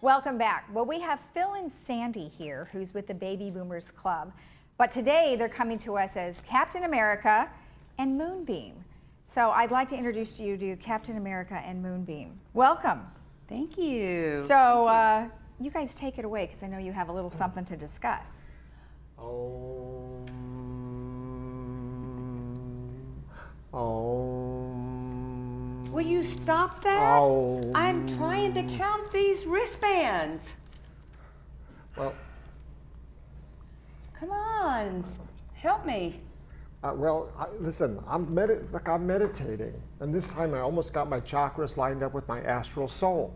Welcome back. Well, we have Phil and Sandy here, who's with the Baby Boomers Club. But today they're coming to us as Captain America and Moonbeam. So I'd like to introduce you to Captain America and Moonbeam. Welcome. Thank you. So you guys take it away because I know you have a little something to discuss. Will you stop that? I'm trying to count these wristbands. Well, come on, help me. Listen, I'm meditating, and this time I almost got my chakras lined up with my astral soul.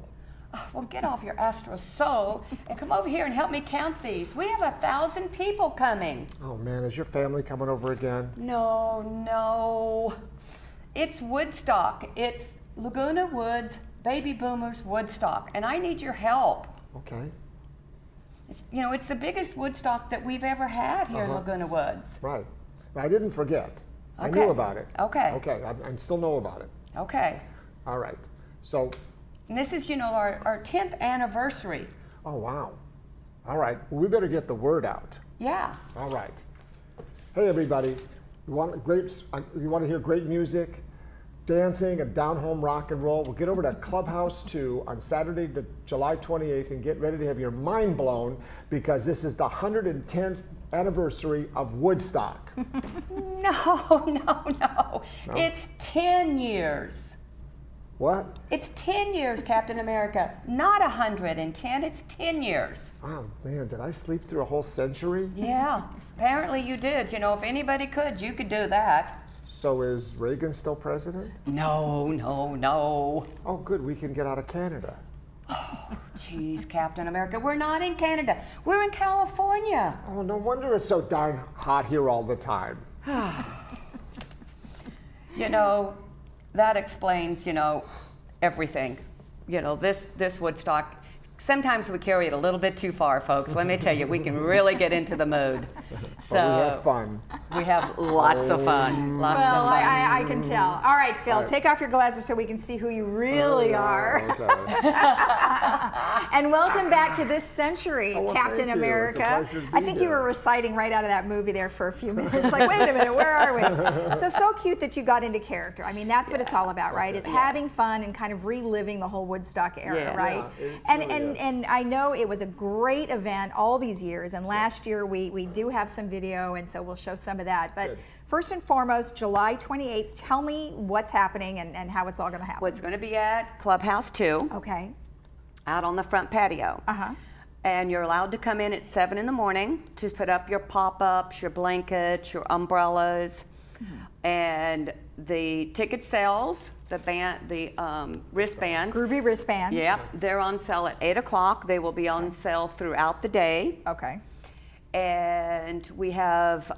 Well, get off your astral soul and come over here and help me count these. We have 1,000 people coming. Oh man, is your family coming over again? No. It's Woodstock. It's Laguna Woods, Baby Boomers Woodstock, and I need your help. Okay. It's the biggest Woodstock that we've ever had here in Laguna Woods. Right. I didn't forget. Okay. I knew about it. Okay. Okay, I still know about it. Okay. All right. So. And this is, our 10th anniversary. Oh, wow. All right. Well, we better get the word out. Yeah. All right. Hey, everybody. You want to hear great music, dancing, and down-home rock and roll? Well, get over to Clubhouse 2 on Saturday, July 28th, and get ready to have your mind blown because this is the 110th anniversary of Woodstock. No. It's 10 years. What? It's 10 years, Captain America. Not 110, it's 10 years. Oh, man, did I sleep through a whole century? Yeah, apparently you did. If anybody could, you could do that. So is Reagan still president? No. Oh, good, we can get out of Canada. Oh, geez, Captain America, we're not in Canada. We're in California. Oh, no wonder it's so darn hot here all the time. That explains, everything. This Woodstock, sometimes we carry it a little bit too far, folks. Let me tell you, we can really get into the mood. So we have fun. We have lots of fun. I can tell. All right, Phil, take off your glasses so we can see who you really are. Okay. And welcome back to this century, Captain America. I think you were reciting right out of that movie there for a few minutes. Like, wait a minute, where are we? So cute that you got into character. I mean, that's what it's all about, right? It's having fun and kind of reliving the whole Woodstock era, right? And I know it was a great event all these years. And last year we do have some video, and so we'll show some of that. But first and foremost, July 28th, tell me what's happening and how it's all going to happen. Well, it's going to be at Clubhouse 2. Okay. Out on the front patio. And you're allowed to come in at 7 in the morning to put up your pop-ups, your blankets, your umbrellas. And the ticket sales, the wristbands. Groovy wristbands. Yep, they're on sale at 8 o'clock. They will be on sale throughout the day. Okay. And we have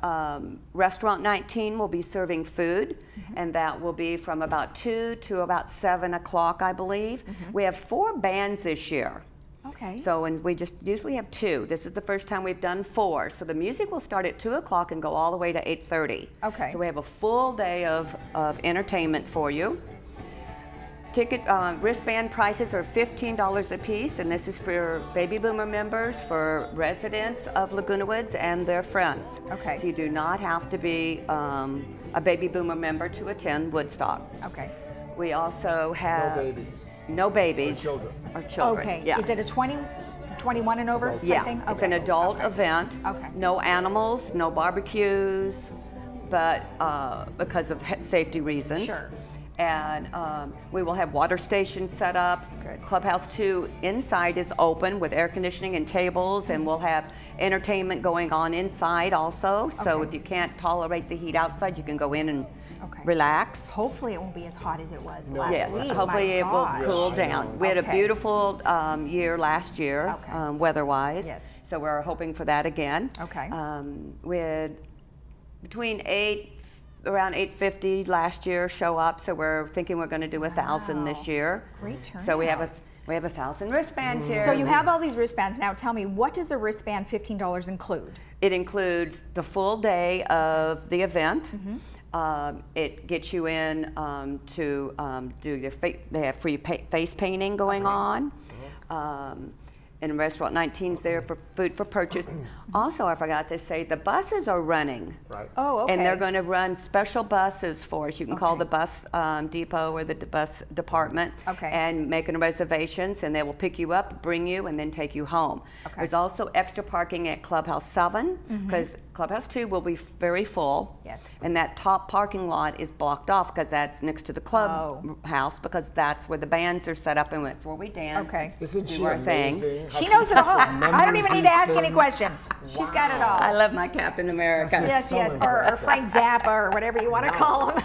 Restaurant 19 will be serving food, and that will be from about 2 to about 7 o'clock, I believe. We have 4 bands this year. Okay. So, and we just usually have 2. This is the first time we've done 4. So the music will start at 2 o'clock and go all the way to 8:30. Okay. So we have a full day of entertainment for you. Ticket wristband prices are $15 a piece, and this is for Baby Boomer members, for residents of Laguna Woods and their friends. Okay. So you do not have to be a Baby Boomer member to attend Woodstock. Okay. We also have No babies. Or children. Okay. Yeah. Is it a 21 and over type Yeah. thing? Okay. It's an adult event. Okay. No animals, no barbecues, but because of safety reasons. Sure. And we will have water stations set up. Good. Clubhouse 2 inside is open with air conditioning and tables, and we'll have entertainment going on inside also. So Okay. if you can't tolerate the heat outside, you can go in and Okay. relax. Hopefully it won't be as hot as it was last Yes, week. hopefully it will cool down. We had a Okay. beautiful year last year, Okay. weather-wise. Yes. So we're hoping for that again. Okay. We had between around 850 last year show up, so we're thinking we're going to do 1,000 this year. Great turnout. So we have 1,000 wristbands here. So you have all these wristbands. Now tell me, what does the wristband $15 include? It includes the full day of the event. It gets you in to do your they have free face painting going on. and Restaurant 19's there for food for purchase. Also, I forgot to say, the buses are running. Right. Oh, okay. And they're going to run special buses for us. You can call the bus depot or the bus department and make reservations, and they will pick you up, bring you, and then take you home. Okay. There's also extra parking at Clubhouse 7 because Clubhouse 2 will be very full. Yes. And that top parking lot is blocked off because that's next to the clubhouse because that's where the bands are set up and that's where we dance. Okay. Isn't she do our thing. amazing? She knows it all. I don't even need to ask any questions. She's got it all. I love my Captain America. Yes, so yes, or Frank Zappa or whatever you want to call him.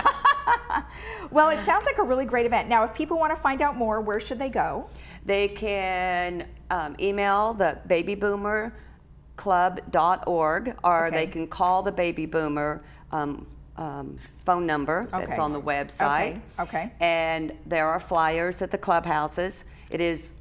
Well, it sounds like a really great event. Now, if people want to find out more, where should they go? They can email the babyboomerclub.org or they can call the Baby Boomer phone number that's on the website. Okay. And there are flyers at the clubhouses. It is,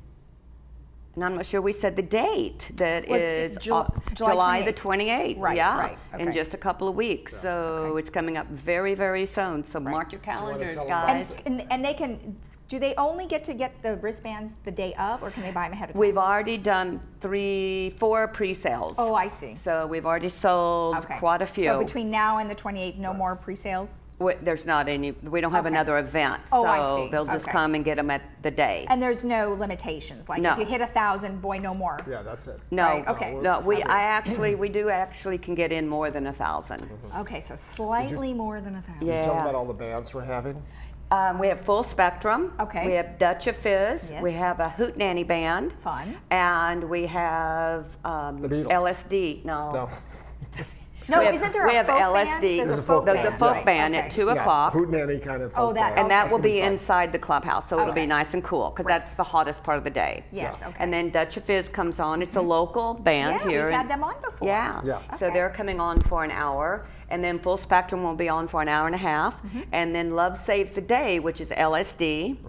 and I'm not sure we said the date, that is July the 28th. Right, yeah, right, in just a couple of weeks. So it's coming up very, very soon. So mark your calendars, guys. And they can, do they only get the wristbands the day of, or can they buy them ahead of time? We've already done 4 pre-sales. Oh, I see. So we've already sold quite a few. So between now and the 28th, no more pre-sales? There's not any, we don't have another event. Oh, so I see. they'll just come and get them at the day. And there's no limitations, like if you hit 1,000, boy, no more. Yeah, that's it. No, Right, okay. no, we do actually can get in more than 1,000. Okay, so slightly more than 1,000. Yeah. Tell them about all the bands we're having. We have Full Spectrum. Okay. We have Dutch of Fizz. Yes. We have a Hootenanny Band. Fun. And we have The Beatles. LSD. No. No, we have, isn't there we a have folk LSD. band? There's a folk There's band. a folk Right, band okay. at 2 o'clock. Hootenanny kind of. Oh, that- And that will That's be gonna fun. inside the clubhouse, so it'll be Okay. nice and cool, because that's the hottest part of the day. Yes, okay. And then Dutch of Fizz comes on. It's a local band Yeah, here. we've had them on before. Yeah. Yeah. So Okay. they're coming on for an hour. And then Full Spectrum will be on for an hour and a half. And then Love Saves the Day, which is LSD.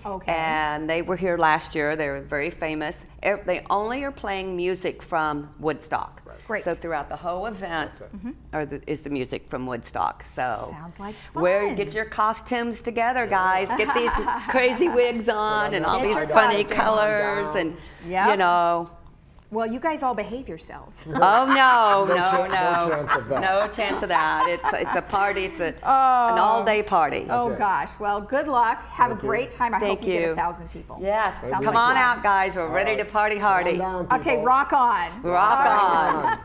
Okay. And they were here last year. They were very famous. They only are playing music from Woodstock. Great. So throughout the whole event is the music from Woodstock. So Sounds like fun. get your costumes together, guys. Get these crazy wigs on and all Get these your funny costumes. colors and Yep. you know. Well, you guys all behave yourselves. Oh no, No no, chance of that. no chance of that. It's a party. It's an all-day party. Oh it. gosh. Well, good luck. Have Thank a you. great time. I Thank hope you get you. 1,000 people. Yes, Sounds come like on fun. out, guys. We're ready to party hardy. Calm down, Okay, people. rock on. Rock on.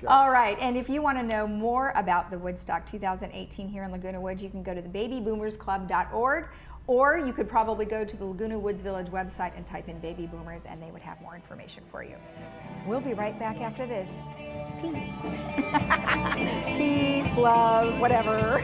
All right, and if you want to know more about the Woodstock 2018 here in Laguna Woods, you can go to the babyboomersclub.org, or you could probably go to the Laguna Woods Village website and type in Baby Boomers, and they would have more information for you. We'll be right back after this. Peace. Peace, love, whatever.